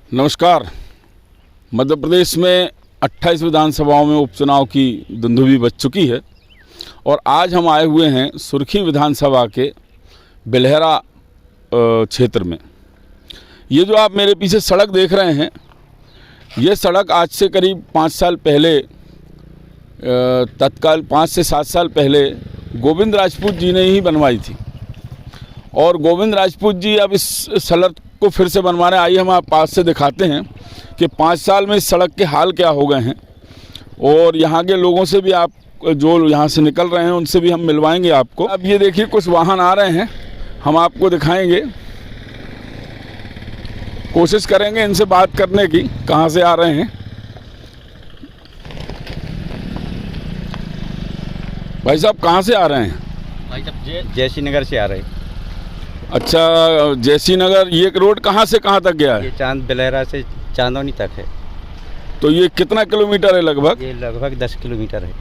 नमस्कार। मध्य प्रदेश में 28 विधानसभाओं में उपचुनाव की धुंधुभी बज चुकी है और आज हम आए हुए हैं सुर्खी विधानसभा के बिलहरा क्षेत्र में। ये जो आप मेरे पीछे सड़क देख रहे हैं, ये सड़क आज से करीब 5 साल पहले, तत्काल 5 से 7 साल पहले गोविंद राजपूत जी ने ही बनवाई थी और गोविंद राजपूत जी अब इस सड़क को फिर से बनवा रहे हैं। आइए हम आप पास से दिखाते हैं कि 5 साल में इस सड़क के हाल क्या हो गए हैं और यहाँ के लोगों से भी, आप जो यहाँ से निकल रहे हैं उनसे भी हम मिलवाएंगे आपको। अब ये देखिए कुछ वाहन आ रहे हैं, हम आपको दिखाएंगे, कोशिश करेंगे इनसे बात करने की, कहाँ से आ रहे हैं। भाई साहब कहाँ से आ रहे हैं? भाई साहब जयसी नगर से आ रहे हैं। अच्छा, जयसी नगर। ये रोड कहाँ से कहाँ तक गया है? ये चांद बिलहरा से चांदौनी तक है। तो ये कितना किलोमीटर है लगभग? ये लगभग 10 किलोमीटर है।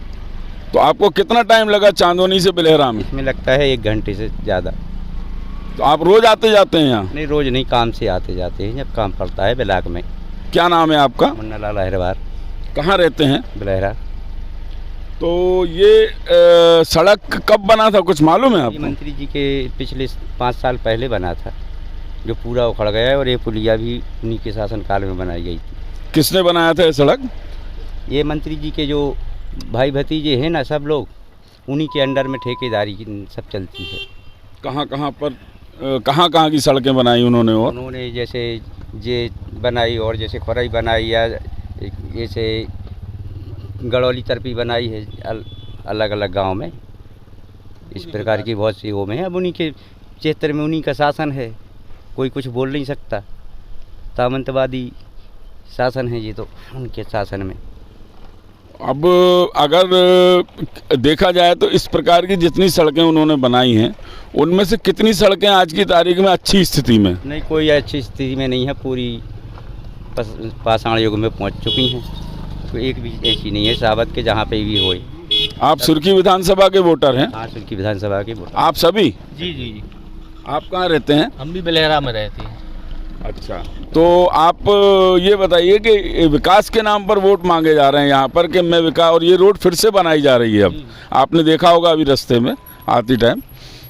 तो आपको कितना टाइम लगा चांदौनी से बिलहरा में? इसमें लगता है 1 घंटे से ज़्यादा। तो आप रोज़ आते जाते हैं यहाँ? नहीं, रोज़ नहीं, काम से आते जाते हैं जब काम पड़ता है ब्लाक में। क्या नाम है आपका? मुन्ना लाल अहिरवार। कहाँ रहते हैं? बिलहरा। तो ये सड़क कब बना था, कुछ मालूम है ये आपको? मंत्री जी के पिछले 5 साल पहले बना था, जो पूरा उखड़ गया है, और ये पुलिया भी उन्हीं के शासनकाल में बनाई गई थी। किसने बनाया था ये सड़क? ये मंत्री जी के जो भाई भतीजे हैं ना, सब लोग उन्हीं के अंडर में ठेकेदारी की सब चलती है। कहाँ कहाँ की सड़कें बनाई उन्होंने? और उन्होंने जैसे ये बनाई, और जैसे खुरई बनाई, या जैसे गड़ौली तरफी बनाई है, अलग अलग गांव में। इस प्रकार की बहुत सी वो में है। अब उन्हीं के क्षेत्र में उन्हीं का शासन है, कोई कुछ बोल नहीं सकता। सामंतवादी शासन है ये, तो उनके शासन में। अब अगर देखा जाए तो इस प्रकार की जितनी सड़कें उन्होंने बनाई हैं, उनमें से कितनी सड़कें आज की तारीख में अच्छी स्थिति में? नहीं, कोई अच्छी स्थिति में नहीं है, पूरी पाषाण युग में पहुंच चुकी हैं। तो एक भी ऐसी नहीं है सावत के जहाँ पे भी होए। आप सुर्खी विधानसभा के वोटर हैं? हाँ, सुर्खी विधानसभा के वोटर। आप सभी? जी जी जी। आप कहाँ रहते हैं? हम भी बिलहरा में रहते हैं। अच्छा, तो आप ये बताइए कि विकास के नाम पर वोट मांगे जा रहे हैं यहाँ पर कि मैं विकास, और ये रोड फिर से बनाई जा रही है। अब आपने देखा होगा अभी रास्ते में आती टाइम,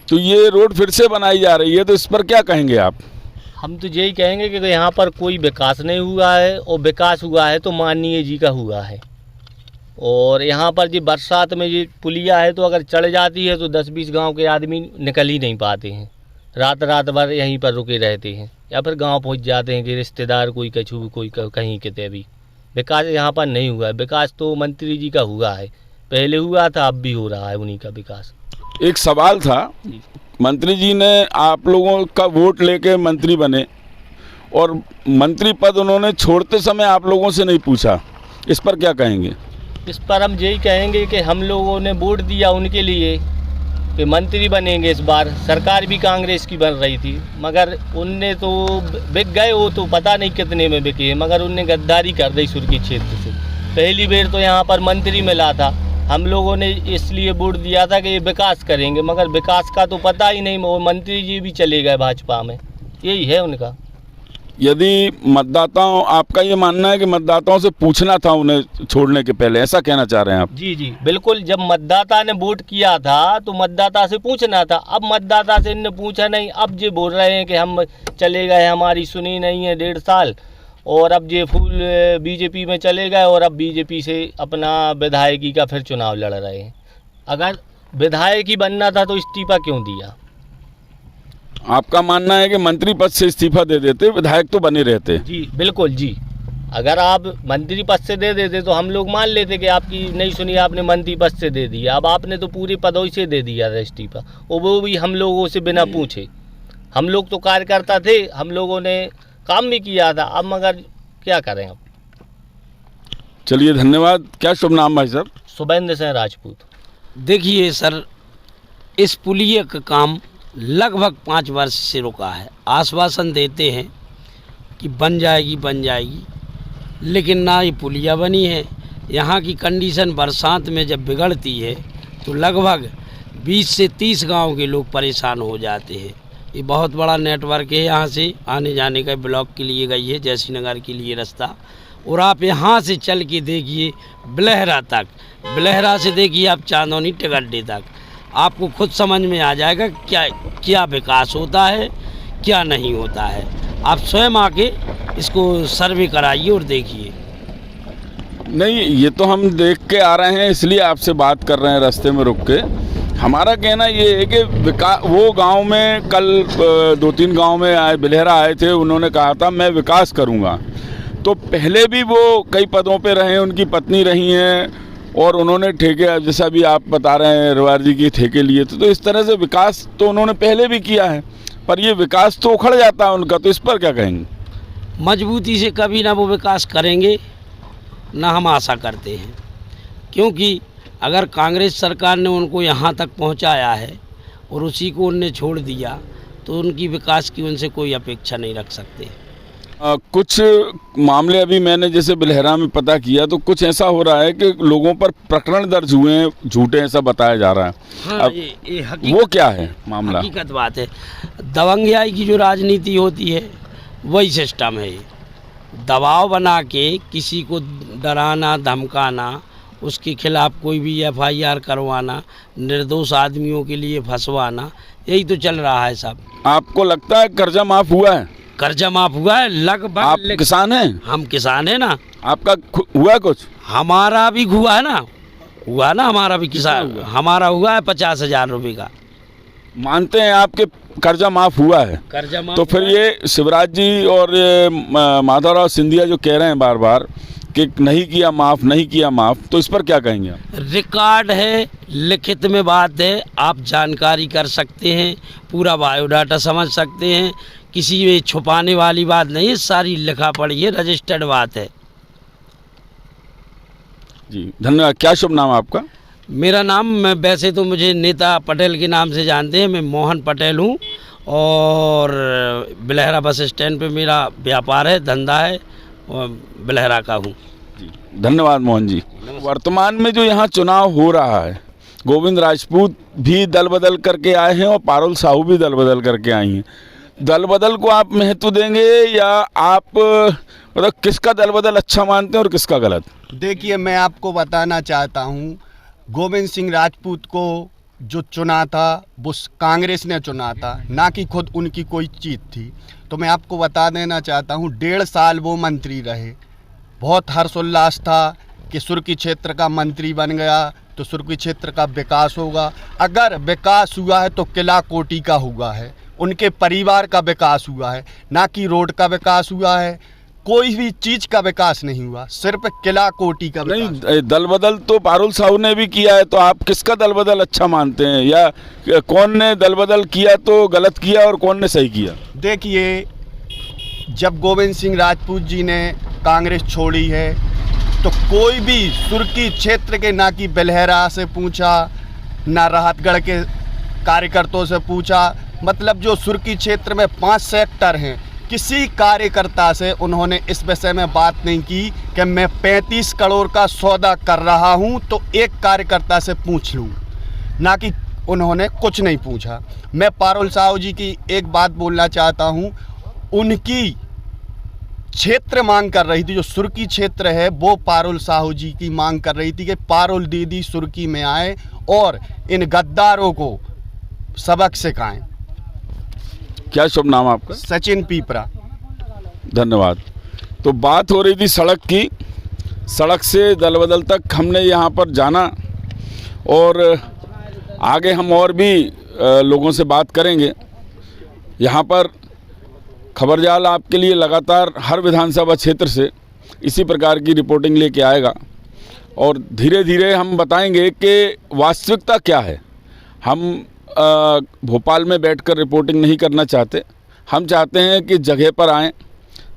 तो ये रोड फिर से बनाई जा रही है, तो इस पर क्या कहेंगे आप? हम तो यही कहेंगे कि यहाँ पर कोई विकास नहीं हुआ है, और विकास हुआ है तो माननीय जी का हुआ है। और यहाँ पर जी बरसात में ये पुलिया है, तो अगर चढ़ जाती है तो 10-20 गांव के आदमी निकल ही नहीं पाते हैं। रात भर यहीं पर रुके रहते हैं, या फिर गांव पहुँच जाते हैं कि रिश्तेदार कोई कछु कोई कहीं कितने भी। विकास यहाँ पर नहीं हुआ है। विकास तो मंत्री जी का हुआ है, पहले हुआ था, अब भी हो रहा है उन्हीं का विकास। एक सवाल था, मंत्री जी ने आप लोगों का वोट लेके मंत्री बने और मंत्री पद उन्होंने छोड़ते समय आप लोगों से नहीं पूछा, इस पर क्या कहेंगे? इस पर हम यही कहेंगे कि हम लोगों ने वोट दिया उनके लिए कि मंत्री बनेंगे इस बार। सरकार भी कांग्रेस की बन रही थी, मगर उनने तो बिक गए, वो तो पता नहीं कितने में बिके, मगर उनने गद्दारी कर दी सुर्खी क्षेत्र से। पहली बार तो यहाँ पर मंत्री मिला था, हम लोगों ने इसलिए वोट दिया था कि ये विकास करेंगे, मगर विकास का तो पता ही नहीं। वो मंत्री जी भी चले गए भाजपा में, यही है उनका। यदि मतदाताओं, आपका ये मानना है कि मतदाताओं से पूछना था उन्हें छोड़ने के पहले, ऐसा कहना चाह रहे हैं आप? जी जी बिल्कुल। जब मतदाता ने वोट किया था तो मतदाता से पूछना था। अब मतदाता से इन्हें पूछा नहीं, अब ये बोल रहे हैं कि हम चले गए, हमारी सुनी नहीं है 1.5 साल, और अब ये फुल बीजेपी में चले गए, और अब बीजेपी से अपना विधायकी का फिर चुनाव लड़ रहे हैं। अगर विधायक ही बनना था तो इस्तीफा क्यों दिया? आपका मानना है कि मंत्री पद से इस्तीफा दे देते, विधायक तो बने रहते? जी बिल्कुल जी। अगर आप मंत्री पद से दे देते तो हम लोग मान लेते कि आपकी नहीं सुनी, आपने मंत्री पद से दे दिया। अब आपने तो पूरे पदों से दे दिया इस्तीफा, और वो भी हम लोगों से बिना पूछे। हम लोग तो कार्यकर्ता थे, हम लोगों ने काम भी किया था, अब मगर क्या करें अब। चलिए, धन्यवाद। क्या शुभ नाम भाई साहब? शुभेंद्र सिंह राजपूत। देखिए सर, इस पुलिया का काम लगभग 5 वर्ष से रुका है। आश्वासन देते हैं कि बन जाएगी, लेकिन ना ये पुलिया बनी है। यहाँ की कंडीशन बरसात में जब बिगड़ती है तो लगभग 20 से 30 गांव के लोग परेशान हो जाते हैं। ये बहुत बड़ा नेटवर्क है, यहाँ से आने जाने का ब्लॉक के लिए गई है, जयसी नगर के लिए रास्ता। और आप यहाँ से चल के देखिए बिलहरा तक, बिलहरा से देखिए आप चांदौनी टिकड्डे तक, आपको खुद समझ में आ जाएगा क्या क्या विकास होता है, क्या नहीं होता है। आप स्वयं आके इसको सर्वे कराइए और देखिए। नहीं, ये तो हम देख के आ रहे हैं, इसलिए आपसे बात कर रहे हैं रास्ते में रुक के। हमारा कहना ये है कि वो गांव में कल 2-3 गांव में आए, बिलहरा आए थे, उन्होंने कहा था मैं विकास करूंगा। तो पहले भी वो कई पदों पे रहे, उनकी पत्नी रही हैं और उन्होंने ठेके, जैसा भी आप बता रहे हैं रवार जी की ठेके लिए थे, तो इस तरह से विकास तो उन्होंने पहले भी किया है, पर ये विकास तो उखड़ जाता है उनका, तो इस पर क्या कहेंगे? मजबूती से कभी ना वो विकास करेंगे ना हम आशा करते हैं, क्योंकि अगर कांग्रेस सरकार ने उनको यहाँ तक पहुँचाया है और उसी को उनने छोड़ दिया तो उनकी विकास की उनसे कोई अपेक्षा नहीं रख सकते। कुछ मामले अभी मैंने जैसे बिलहरा में पता किया तो कुछ ऐसा हो रहा है कि लोगों पर प्रकरण दर्ज हुए हैं झूठे, ऐसा बताया जा रहा है। हाँ, अब ये वो क्या है मामला? हकीकत बात है, दबंगियाई की जो राजनीति होती है वही सिस्टम है। दबाव बना के किसी को डराना, धमकाना, उसके खिलाफ कोई भी FIR करवाना, निर्दोष आदमियों के लिए फंसवाना, यही तो चल रहा है सब। आपको लगता है कर्जा माफ हुआ है? कर्जा माफ हुआ है लगभग। आप किसान हैं? हम किसान हैं ना। आपका हुआ कुछ? हमारा भी हुआ है ना, हुआ ना, हमारा भी किसान, हमारा हुआ है 50,000 रुपये का। मानते हैं आपके कर्जा माफ हुआ है? कर्जा माफ तो फिर ये शिवराज जी और माधवराव सिंधिया जो कह रहे हैं बार बार कि नहीं किया माफ, नहीं किया माफ, तो इस पर क्या कहेंगे आप? रिकॉर्ड है, लिखित में बात है, आप जानकारी कर सकते हैं, पूरा बायोडाटा समझ सकते हैं, किसी में छुपाने वाली बात नहीं है, सारी लिखा पड़ी है, रजिस्टर्ड बात है। जी धन्यवाद। क्या शुभ नाम है आपका? मेरा नाम, मैं वैसे तो मुझे नेता पटेल के नाम से जानते हैं, मैं मोहन पटेल हूँ और बिलहरा बस स्टैंड पे मेरा व्यापार है, धंधा है और बिलहरा का हूँ। जी धन्यवाद मोहन जी। वर्तमान में जो यहाँ चुनाव हो रहा है, गोविंद राजपूत भी दल बदल करके आए हैं और पारुल साहू भी दल बदल करके आई हैं। दल बदल को आप महत्व देंगे या आप मतलब किसका दल बदल अच्छा मानते हैं और किसका गलत? देखिए, मैं आपको बताना चाहता हूँ, गोविंद सिंह राजपूत को जो चुना था वो कांग्रेस ने चुना था, ना कि खुद उनकी कोई चीज थी। तो मैं आपको बता देना चाहता हूँ, 1.5 साल वो मंत्री रहे, बहुत हर्षोल्लास था कि सुर्खी क्षेत्र का मंत्री बन गया तो सुर्खी क्षेत्र का विकास होगा। अगर विकास हुआ है तो किला कोटी का हुआ है, उनके परिवार का विकास हुआ है, ना कि रोड का विकास हुआ है, कोई भी चीज का विकास नहीं हुआ, सिर्फ किला कोटी का विकास। नहीं, दल बदल तो पारुल साहू ने भी किया है, तो आप किसका दल बदल अच्छा मानते हैं, या कौन ने दल बदल किया तो गलत किया और कौन ने सही किया? देखिए, जब गोविंद सिंह राजपूत जी ने कांग्रेस छोड़ी है तो कोई भी सुर्खी क्षेत्र के, ना कि बिलहरा से पूछा, ना राहतगढ़ के कार्यकर्ताओं से पूछा, मतलब जो सुर्खी क्षेत्र में 5 सेक्टर हैं, किसी कार्यकर्ता से उन्होंने इस विषय में बात नहीं की कि मैं 35 करोड़ का सौदा कर रहा हूं तो एक कार्यकर्ता से पूछ लूं, ना कि उन्होंने कुछ नहीं पूछा। मैं पारुल साहू जी की एक बात बोलना चाहता हूं, उनकी क्षेत्र मांग कर रही थी, जो सुर्खी क्षेत्र है वो पारुल साहू जी की मांग कर रही थी कि पारुल दीदी सुर्खी में आए और इन गद्दारों को सबक सिखाएं। क्या शुभ नाम आपका? सचिन पीपरा। धन्यवाद। तो बात हो रही थी सड़क की, सड़क से दल बदल तक हमने यहाँ पर जाना और आगे हम और भी लोगों से बात करेंगे। यहाँ पर खबरजाल आपके लिए लगातार हर विधानसभा क्षेत्र से इसी प्रकार की रिपोर्टिंग लेके आएगा और धीरे धीरे हम बताएंगे कि वास्तविकता क्या है। हम भोपाल में बैठकर रिपोर्टिंग नहीं करना चाहते, हम चाहते हैं कि जगह पर आएं,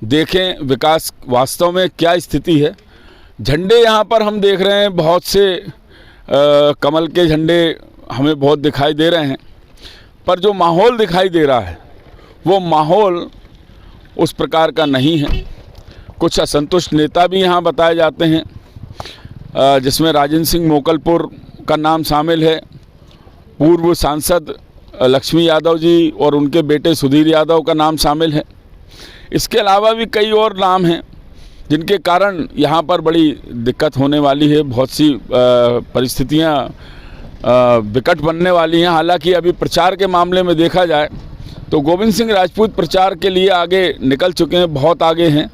देखें विकास वास्तव में क्या स्थिति है। झंडे यहाँ पर हम देख रहे हैं, बहुत से कमल के झंडे हमें बहुत दिखाई दे रहे हैं, पर जो माहौल दिखाई दे रहा है वो माहौल उस प्रकार का नहीं है। कुछ असंतुष्ट नेता भी यहाँ बताए जाते हैं, जिसमें राजेंद्र सिंह मोकलपुर का नाम शामिल है, पूर्व सांसद लक्ष्मी यादव जी और उनके बेटे सुधीर यादव का नाम शामिल है। इसके अलावा भी कई और नाम हैं जिनके कारण यहाँ पर बड़ी दिक्कत होने वाली है। बहुत सी परिस्थितियाँ विकट बनने वाली हैं। हालांकि अभी प्रचार के मामले में देखा जाए तो गोविंद सिंह राजपूत प्रचार के लिए आगे निकल चुके हैं, बहुत आगे हैं,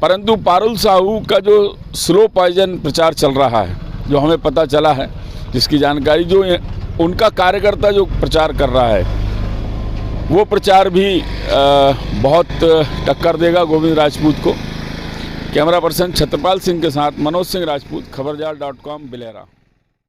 परंतु पारुल साहू का जो स्लो पॉइजन प्रचार चल रहा है, जो हमें पता चला है, जिसकी जानकारी, जो उनका कार्यकर्ता जो प्रचार कर रहा है, वो प्रचार भी बहुत टक्कर देगा गोविंद राजपूत को। कैमरा पर्सन छत्रपाल सिंह के साथ मनोज सिंह राजपूत, खबरजाल.com, बिलेरा।